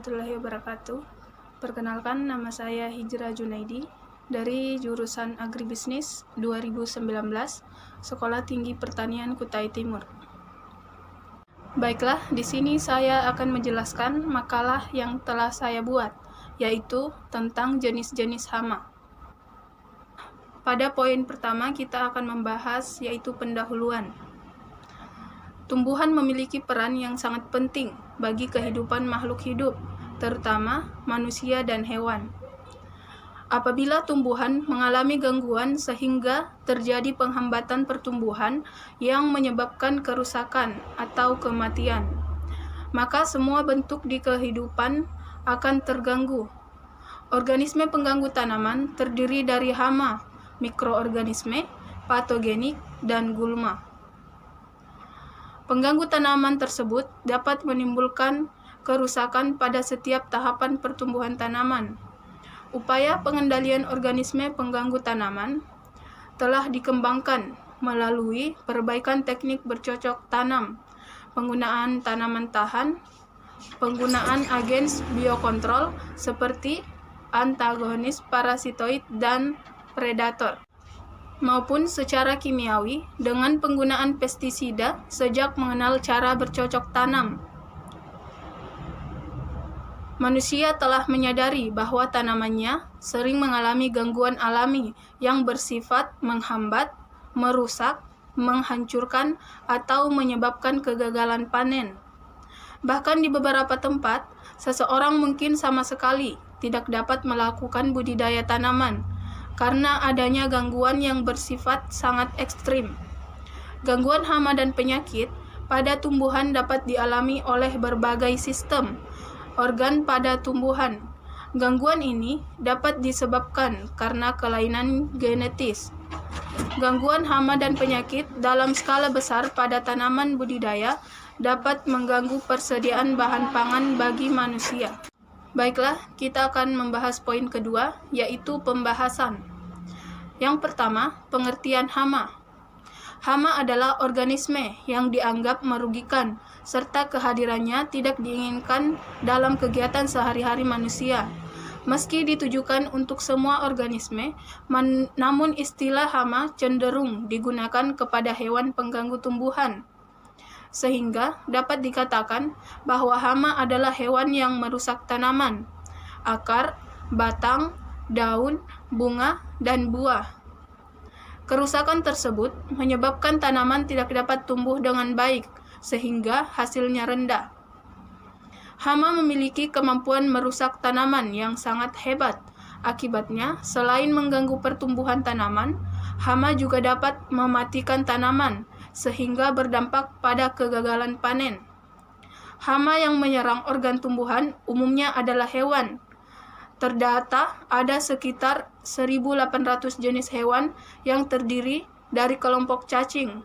warahmatullahi wabarakatuh. Perkenalkan, nama saya Hijrah Junaidi dari jurusan Agribisnis 2019, Sekolah Tinggi Pertanian Kutai Timur. Baiklah, di sini saya akan menjelaskan makalah yang telah saya buat, yaitu tentang jenis-jenis hama. Pada poin pertama kita akan membahas yaitu pendahuluan. Tumbuhan memiliki peran yang sangat penting bagi kehidupan makhluk hidup, terutama manusia dan hewan. Apabila tumbuhan mengalami gangguan sehingga terjadi penghambatan pertumbuhan yang menyebabkan kerusakan atau kematian, maka semua bentuk di kehidupan akan terganggu. Organisme pengganggu tanaman terdiri dari hama, mikroorganisme, patogenik, dan gulma. Pengganggu tanaman tersebut dapat menimbulkan kerusakan pada setiap tahapan pertumbuhan tanaman. Upaya pengendalian organisme pengganggu tanaman telah dikembangkan melalui perbaikan teknik bercocok tanam, penggunaan tanaman tahan, penggunaan agen biokontrol seperti antagonis parasitoid dan predator, maupun secara kimiawi dengan penggunaan pestisida sejak mengenal cara bercocok tanam. Manusia telah menyadari bahwa tanamannya sering mengalami gangguan alami yang bersifat menghambat, merusak, menghancurkan, atau menyebabkan kegagalan panen. Bahkan di beberapa tempat, seseorang mungkin sama sekali tidak dapat melakukan budidaya tanaman karena adanya gangguan yang bersifat sangat ekstrim. Gangguan hama dan penyakit pada tumbuhan dapat dialami oleh berbagai sistem organ pada tumbuhan. Gangguan ini dapat disebabkan karena kelainan genetis. Gangguan hama dan penyakit dalam skala besar pada tanaman budidaya dapat mengganggu persediaan bahan pangan bagi manusia. Baiklah, kita akan membahas poin kedua, yaitu pembahasan. Yang pertama, pengertian hama. Hama adalah organisme yang dianggap merugikan, serta kehadirannya tidak diinginkan dalam kegiatan sehari-hari manusia. Meski ditujukan untuk semua organisme, namun istilah hama cenderung digunakan kepada hewan pengganggu tumbuhan. Sehingga dapat dikatakan bahwa hama adalah hewan yang merusak tanaman, akar, batang, daun, bunga, dan buah. Kerusakan tersebut menyebabkan tanaman tidak dapat tumbuh dengan baik, sehingga hasilnya rendah. Hama memiliki kemampuan merusak tanaman yang sangat hebat. Akibatnya, selain mengganggu pertumbuhan tanaman, hama juga dapat mematikan tanaman, sehingga berdampak pada kegagalan panen. Hama yang menyerang organ tumbuhan umumnya adalah hewan. Terdata ada sekitar 1.800 jenis hewan yang terdiri dari kelompok cacing,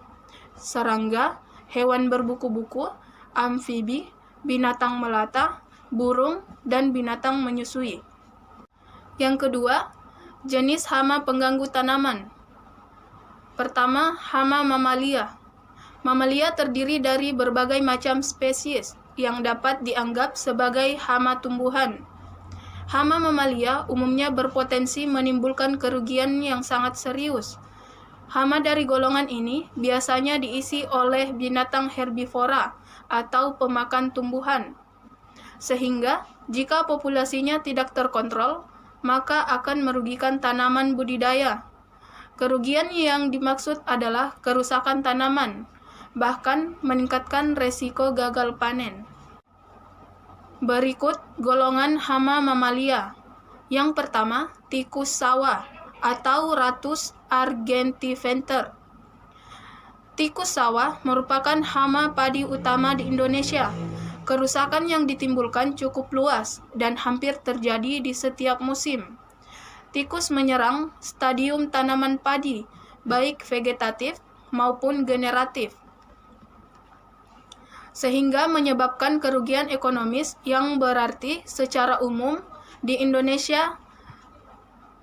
serangga, hewan berbuku-buku, amfibi, binatang melata, burung, dan binatang menyusui. Yang kedua, jenis hama pengganggu tanaman. Pertama, hama mamalia. Mamalia terdiri dari berbagai macam spesies yang dapat dianggap sebagai hama tumbuhan. Hama mamalia umumnya berpotensi menimbulkan kerugian yang sangat serius. Hama dari golongan ini biasanya diisi oleh binatang herbivora atau pemakan tumbuhan. Sehingga, jika populasinya tidak terkontrol, maka akan merugikan tanaman budidaya. Kerugian yang dimaksud adalah kerusakan tanaman, bahkan meningkatkan resiko gagal panen. Berikut golongan hama mamalia. Yang pertama, tikus sawah atau Rattus argentiventer. Tikus sawah merupakan hama padi utama di Indonesia. Kerusakan yang ditimbulkan cukup luas dan hampir terjadi di setiap musim. Tikus menyerang stadium tanaman padi, baik vegetatif maupun generatif, sehingga menyebabkan kerugian ekonomis yang berarti. Secara umum, di Indonesia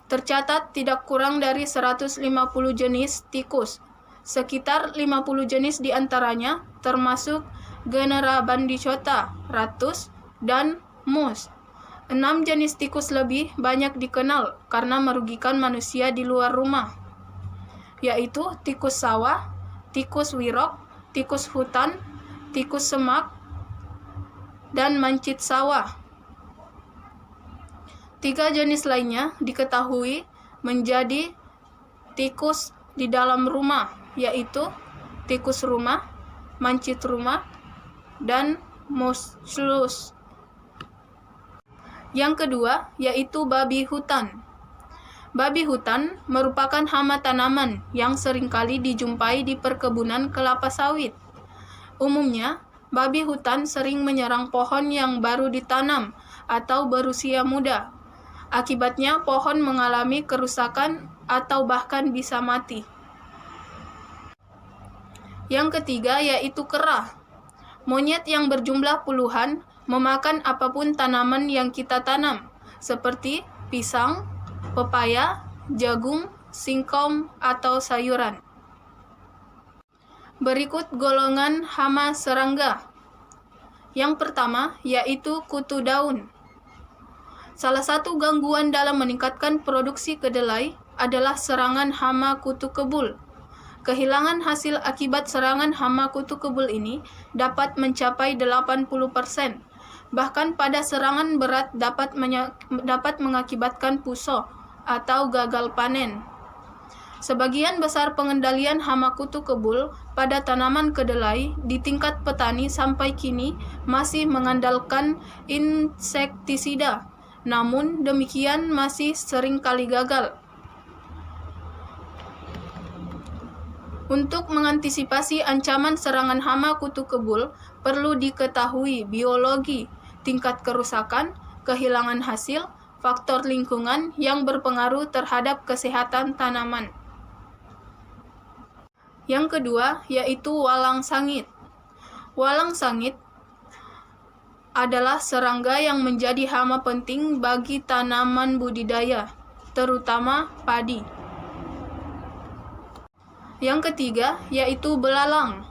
tercatat tidak kurang dari 150 jenis tikus. Sekitar 50 jenis diantaranya termasuk genera Bandicota, Rattus, dan mus. 6 jenis tikus lebih banyak dikenal karena merugikan manusia di luar rumah, yaitu tikus sawah, tikus wirok, tikus hutan, tikus semak, dan mancit sawah. 3 jenis lainnya diketahui menjadi tikus di dalam rumah, yaitu tikus rumah, mancit rumah, dan musculus. Yang kedua yaitu babi hutan. Babi hutan merupakan hama tanaman yang seringkali dijumpai di perkebunan kelapa sawit. Umumnya, babi hutan sering menyerang pohon yang baru ditanam atau berusia muda. Akibatnya, pohon mengalami kerusakan atau bahkan bisa mati. Yang ketiga yaitu kera. Monyet yang berjumlah puluhan memakan apapun tanaman yang kita tanam, seperti pisang, pepaya, jagung, singkong, atau sayuran. Berikut golongan hama serangga. Yang pertama yaitu kutu daun. Salah satu gangguan dalam meningkatkan produksi kedelai adalah serangan hama kutu kebul. Kehilangan hasil akibat serangan hama kutu kebul ini dapat mencapai 80%. Bahkan pada serangan berat dapat mengakibatkan puso atau gagal panen. Sebagian besar pengendalian hama kutu kebul pada tanaman kedelai di tingkat petani sampai kini masih mengandalkan insektisida. Namun demikian masih sering kali gagal. Untuk mengantisipasi ancaman serangan hama kutu kebul, perlu diketahui biologi, tingkat kerusakan, kehilangan hasil, faktor lingkungan yang berpengaruh terhadap kesehatan tanaman. Yang kedua yaitu walang sangit. Walang sangit adalah serangga yang menjadi hama penting bagi tanaman budidaya, terutama padi. Yang ketiga yaitu belalang.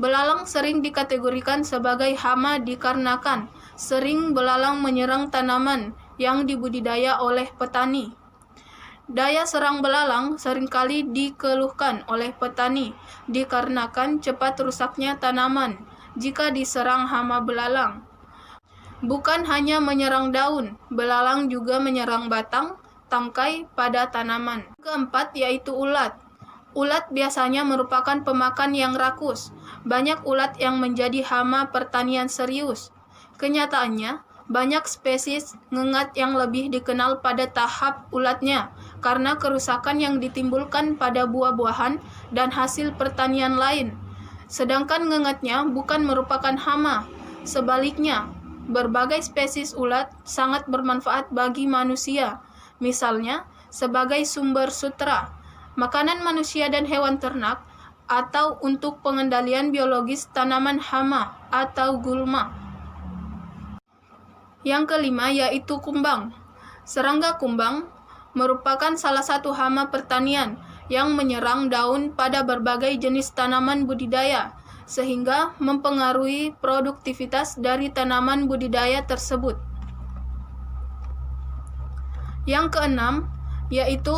Belalang sering dikategorikan sebagai hama dikarenakan sering belalang menyerang tanaman yang dibudidaya oleh petani. Daya serang belalang seringkali dikeluhkan oleh petani dikarenakan cepat rusaknya tanaman jika diserang hama belalang. Bukan hanya menyerang daun, belalang juga menyerang batang, tangkai pada tanaman. Keempat yaitu ulat. Ulat biasanya merupakan pemakan yang rakus. Banyak ulat yang menjadi hama pertanian serius. Kenyataannya, banyak spesies ngengat yang lebih dikenal pada tahap ulatnya karena kerusakan yang ditimbulkan pada buah-buahan dan hasil pertanian lain. Sedangkan ngengatnya bukan merupakan hama. Sebaliknya, berbagai spesies ulat sangat bermanfaat bagi manusia, misalnya sebagai sumber sutra, makanan manusia dan hewan ternak, atau untuk pengendalian biologis tanaman hama atau gulma. Yang kelima yaitu kumbang. Serangga kumbang merupakan salah satu hama pertanian yang menyerang daun pada berbagai jenis tanaman budidaya, sehingga mempengaruhi produktivitas dari tanaman budidaya tersebut. Yang keenam yaitu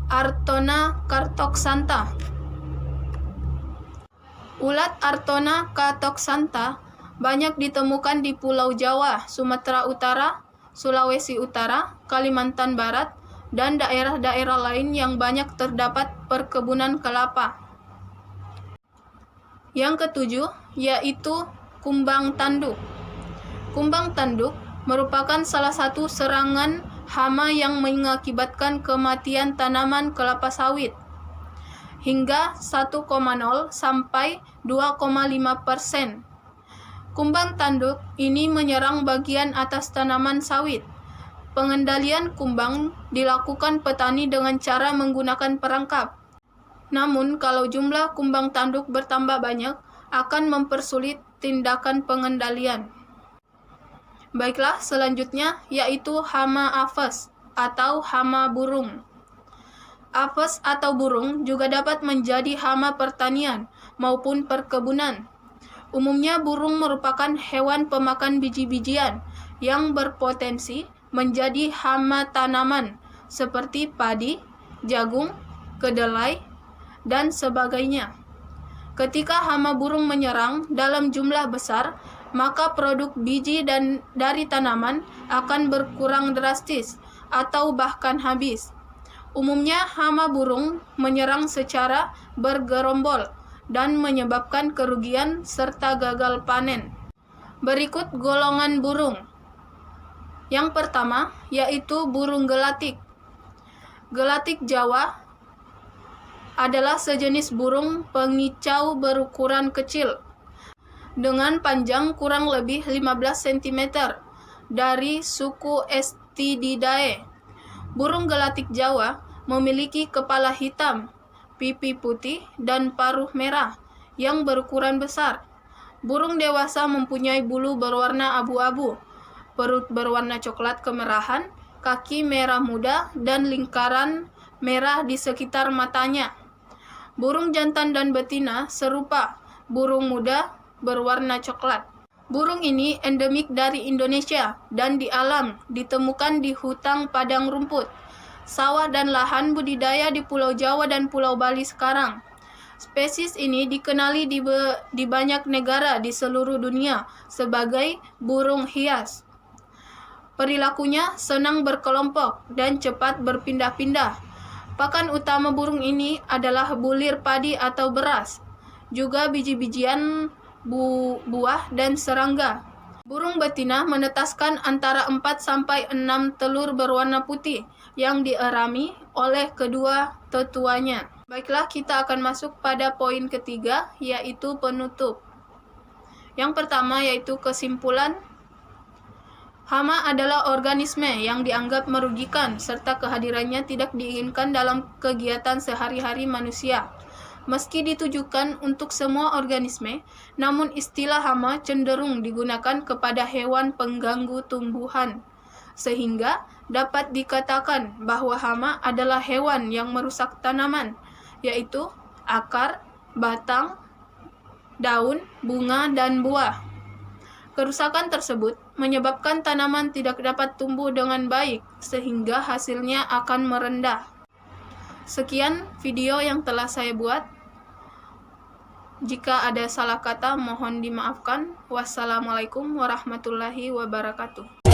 Artona cartoxantha. Ulat Artona cartoxantha banyak ditemukan di Pulau Jawa, Sumatera Utara, Sulawesi Utara, Kalimantan Barat, dan daerah-daerah lain yang banyak terdapat perkebunan kelapa. Yang ketujuh yaitu kumbang tanduk. Kumbang tanduk merupakan salah satu serangan hama yang mengakibatkan kematian tanaman kelapa sawit hingga 1,0 sampai 2,5%. Kumbang tanduk ini menyerang bagian atas tanaman sawit. Pengendalian kumbang dilakukan petani dengan cara menggunakan perangkap. Namun, kalau jumlah kumbang tanduk bertambah banyak, akan mempersulit tindakan pengendalian. Baiklah, selanjutnya yaitu hama apes atau hama burung. Apes atau burung juga dapat menjadi hama pertanian maupun perkebunan. Umumnya burung merupakan hewan pemakan biji-bijian yang berpotensi menjadi hama tanaman seperti padi, jagung, kedelai, dan sebagainya. Ketika hama burung menyerang dalam jumlah besar, maka produk biji dan dari tanaman akan berkurang drastis atau bahkan habis. Umumnya hama burung menyerang secara bergerombol dan menyebabkan kerugian serta gagal panen. Berikut golongan burung. Yang pertama yaitu burung gelatik. Gelatik Jawa adalah sejenis burung pengicau berukuran kecil dengan panjang kurang lebih 15 cm dari suku Estididae. Burung gelatik Jawa memiliki kepala hitam, pipi putih, dan paruh merah yang berukuran besar. Burung dewasa mempunyai bulu berwarna abu-abu, perut berwarna coklat kemerahan, kaki merah muda, dan lingkaran merah di sekitar matanya. Burung jantan dan betina serupa burung muda berwarna coklat. Burung ini endemik dari Indonesia dan di alam ditemukan di hutan padang rumput, sawah dan lahan budidaya di Pulau Jawa dan Pulau Bali sekarang. Spesies ini dikenali di banyak negara di seluruh dunia sebagai burung hias. Perilakunya senang berkelompok dan cepat berpindah-pindah. Pakan utama burung ini adalah bulir padi atau beras, juga biji-bijian, buah, dan serangga. Burung betina menetaskan antara 4-6 telur berwarna putih yang dierami oleh kedua tetuanya. Baiklah, kita akan masuk pada poin ketiga, yaitu penutup. Yang pertama yaitu kesimpulan. Hama adalah organisme yang dianggap merugikan serta kehadirannya tidak diinginkan dalam kegiatan sehari-hari manusia. Meski ditujukan untuk semua organisme, namun istilah hama cenderung digunakan kepada hewan pengganggu tumbuhan, sehingga dapat dikatakan bahwa hama adalah hewan yang merusak tanaman, yaitu akar, batang, daun, bunga, dan buah. Kerusakan tersebut menyebabkan tanaman tidak dapat tumbuh dengan baik, sehingga hasilnya akan merendah. Sekian video yang telah saya buat. Jika ada salah kata, mohon dimaafkan. Wassalamualaikum warahmatullahi wabarakatuh.